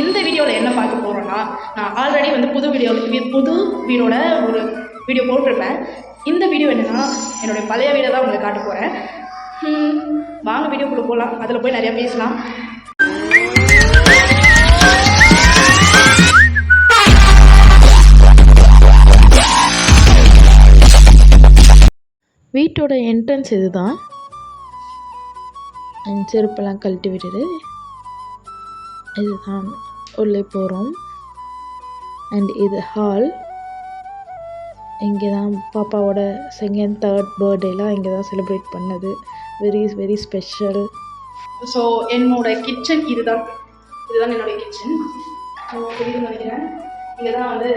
இந்த வீடியோவில் என்ன பார்க்க போகிறோன்னா, நான் ஆல்ரெடி வந்து புது வீடோட ஒரு வீடியோ போட்டிருப்பேன். இந்த வீடியோ என்னென்னா என்னுடைய பழைய வீடை தான் உங்களுக்கு காட்ட போகிறேன். வாங்க வீடியோக்குள்ளே போகலாம், அதில் போய் நிறையா பேசலாம். வீட்டோட என்ட்ரன்ஸ் இது தான். செருப்பெல்லாம் கழட்டி விட்டுட்டு இதுதான் உள்ளே போகிறோம். அண்ட் இது ஹால். இங்கே தான் பாப்பாவோட செகண்ட் தேர்ட் பர்த்டேலாம் இங்கே தான் செலிப்ரேட் பண்ணது. Very special. ஸோ என்னோட கிச்சன் இதுதான் என்னுடைய கிச்சன். ஸோ தெரியுதுன்னு நினைக்கிறேன். இங்கே தான் வந்து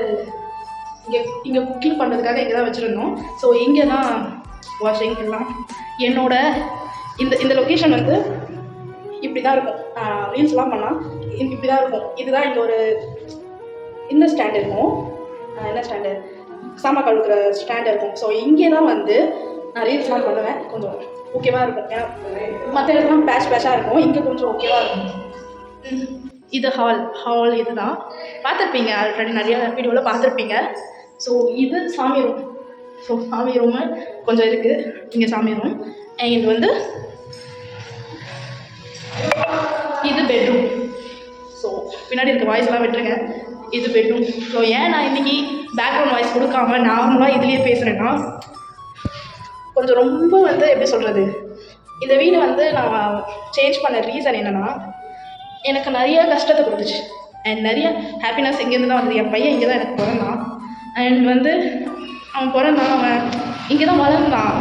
இங்கே குக்கிங் பண்ணுறதுக்காக இங்கே தான் வச்சுருந்தோம். ஸோ இங்கே தான் வாஷிங் எல்லாம். என்னோட இந்த லொக்கேஷன் வந்து இப்படி தான் இருக்கும். ரீல்ஸ்லாம் பண்ணால் இப்படி தான் இருக்கும். இதுதான் இந்த ஸ்டாண்ட் இருக்கும். என்ன ஸ்டாண்டு, சாமான் கழுவுற ஸ்டாண்ட் இருக்கும். ஸோ இங்கே தான் வந்து நான் ரீல்ஸ்லாம் பண்ணுவேன். கொஞ்சம் ஓகேவாக இருக்கும். ஏன்னா மற்ற இடத்துலாம் பேஷாக இருக்கும், இங்கே கொஞ்சம் ஓகேவாக இருக்கும். இது ஹால் இது தான் பார்த்துருப்பீங்க, ஆல்ரெடி நிறைய வீடியோவில் பார்த்துருப்பீங்க. ஸோ இது சாமி ரூம். ஸோ சாமி ரூமு கொஞ்சம் இருக்குது. இங்கே சாமி ரூம். அண்ட் வந்து இது பெட்ரூம். ஸோ பின்னாடி இருக்க வாய்ஸ்லாம் விட்டுருங்க. இது பெட்ரூம். ஸோ ஏன் நான் இன்றைக்கி பேக்ரவுண்ட் வாய்ஸ் கொடுக்காம நார்மலாக இதுலேயே பேசுகிறேன்னா, கொஞ்சம் ரொம்ப வந்து எப்படி சொல்கிறது, இந்த வீடு வந்து நான் சேஞ்ச் பண்ண ரீசன் என்னென்னா, எனக்கு நிறைய கஷ்டத்தை கொடுத்துச்சு. அண்ட் நிறைய ஹாப்பினஸ் இங்கேருந்து தான் வந்தது. என் பையன் இங்கே தான் எனக்கு பிறந்தான். அண்ட் வந்து அவன் பிறந்தான், அவன் இங்கே தான் வளர்ந்தான்.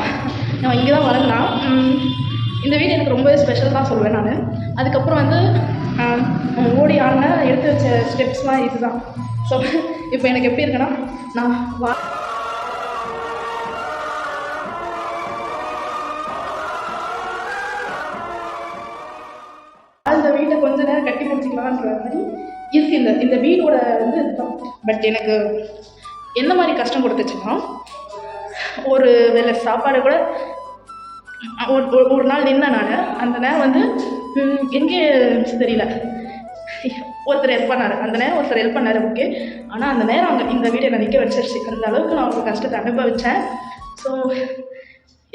இந்த வீடு எனக்கு ரொம்ப ஸ்பெஷல் தான் சொல்லுவேன் நான். அதுக்கப்புறம் வந்து ஓடி ஆடின எடுத்து வச்ச ஸ்டெப்ஸ்லாம் இது தான். ஸோ இப்போ எனக்கு எப்படி இருக்குன்னா, நான் அந்த வீட்டை கொஞ்ச நேரம் கட்டி பிடிச்சிக்கலான்ற மாதிரி இருக்குது இந்த வீடோட வந்து இதுதான். பட் எனக்கு என்ன மாதிரி கஷ்டம் கொடுத்துச்சுன்னா, ஒரு வேளை சாப்பாடு கூட ஒரு நாள் நின்ன நான். அந்த நேரம் வந்து எங்கே தெரியல, ஒருத்தர் ஹெல்ப் பண்ணார். அந்த நேரம் ஒருத்தர் ஹெல்ப் பண்ணார், ஓகே. ஆனால் அந்த நேரம் அங்கே இந்த வீடு என்னை நிற்க வச்சிருச்சு. அந்த அளவுக்கு நான் ஒரு கஷ்டத்தை அனுபவித்தேன். ஸோ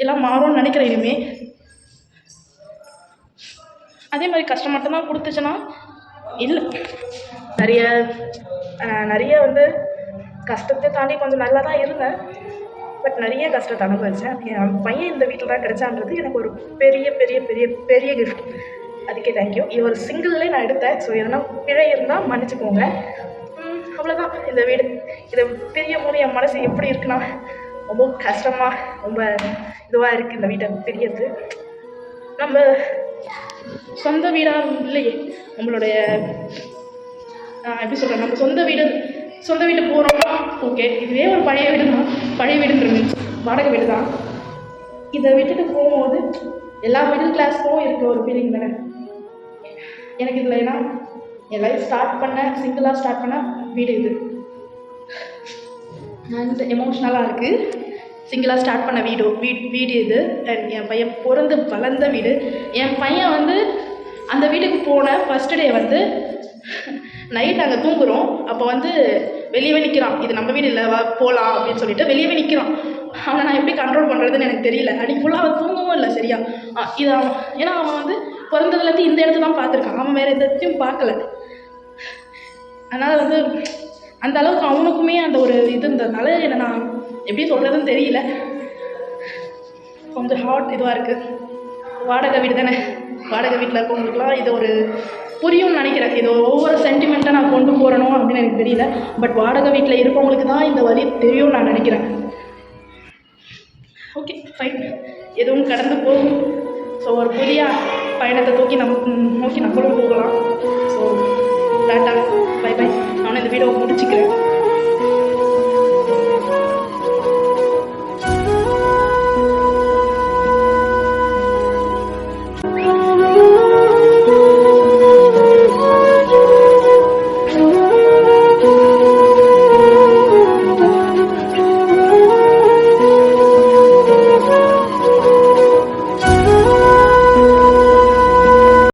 எல்லாம் மாறும்னு நினைக்கிறேன் இனிமேல். அதே மாதிரி கஷ்டம் மட்டும்தான் கொடுத்துச்சுன்னா இல்லை, நிறைய வந்து கஷ்டத்தை தாண்டி கொஞ்சம் நல்லா தான் இருந்தேன். பட் நிறைய கஷ்டத்தை அனுபவித்தேன். என் பையன் இந்த வீட்டில் தான் கிடைச்சான்றது எனக்கு ஒரு பெரிய பெரிய பெரிய பெரிய கிஃப்ட். அதுக்கே தேங்க்யூ. இது ஒரு சிங்கிள்லேயே நான் எடுத்தேன். ஸோ எதனா பிழை இருந்தால் மன்னிச்சுக்கோங்க. அவ்வளோதான் இந்த வீடு. இதை பிரிய போது என் மனசு எப்படி இருக்குன்னா, ரொம்ப கஷ்டமாக ரொம்ப இதுவாக இருக்குது இந்த வீட்டை பிரியறது. நம்ம சொந்த வீடாக இல்லையே நம்மளுடைய, எப்படி சொல்கிறேன், நம்ம சொந்த வீட்டு போகிறோம்னா ஓகே. இதுவே ஒரு பழைய வீடுன்றது வாடகை வீடு தான். இதை விட்டுட்டு போகும்போது எல்லா மிடில் கிளாஸ்க்கும் இருக்க ஒரு ஃபீலிங் தானே எனக்கு இதில். ஏன்னா என் லைஃப் சிங்கிளாக ஸ்டார்ட் பண்ண வீடு இது. அண்ட் எமோஷ்னலாக இருக்குது. சிங்கிளாக ஸ்டார்ட் பண்ண வீடு இது. அண்ட் என் பையன் பிறந்து வளர்ந்த வீடு. என் பையன் வந்து அந்த வீட்டுக்கு போன ஃபஸ்ட்டு டே வந்து நைட் நாங்கள் தூங்குகிறோம். அப்போ வந்து வெளியவே நிற்கிறான். இது நம்ம வீடு இல்லை, வா போகலாம் அப்படின்னு சொல்லிட்டு வெளியவே நிற்கிறான். அவனை நான் எப்படி கண்ட்ரோல் பண்ணுறதுன்னு எனக்கு தெரியல. அன்றைக்கி ஃபுல்லாக அவன் தூங்கவும் இல்லை சரியா. இது அவன், ஏன்னா அவன் வந்து பிறந்ததுலேருந்து இந்த இடத்துல தான் பார்த்துருக்கான். அவன் வேறு எந்த இடத்தையும் பார்க்கல. அதனால் வந்து அந்த அளவுக்கு அவனுக்குமே அந்த ஒரு இது இருந்ததுனால என்னை நான் எப்படி சொல்கிறதுன்னு தெரியல. கொஞ்சம் ஹார்ட் இதுவாக இருக்குது. வாடகை வீடு தானே, வாடகை வீட்டில் இருக்கவங்களுக்குலாம் இது ஒரு புரியும்னு நினைக்கிறேன். இது ஒவ்வொரு சென்டிமெண்ட்டாக நான் கொண்டு போகிறணும் அப்படின்னு எனக்கு தெரியல. பட் வாடகை வீட்டில் இருப்பவங்களுக்கு தான் இந்த வழி தெரியும்னு நான் நினைக்கிறேன். ஓகே ஃபைன், எதுவும் கடந்து போகும். ஸோ ஒரு புதிய பயணத்தை நோக்கி நம்மளும் போகலாம். So tata, bye bye. நானும் இந்த வீடியோ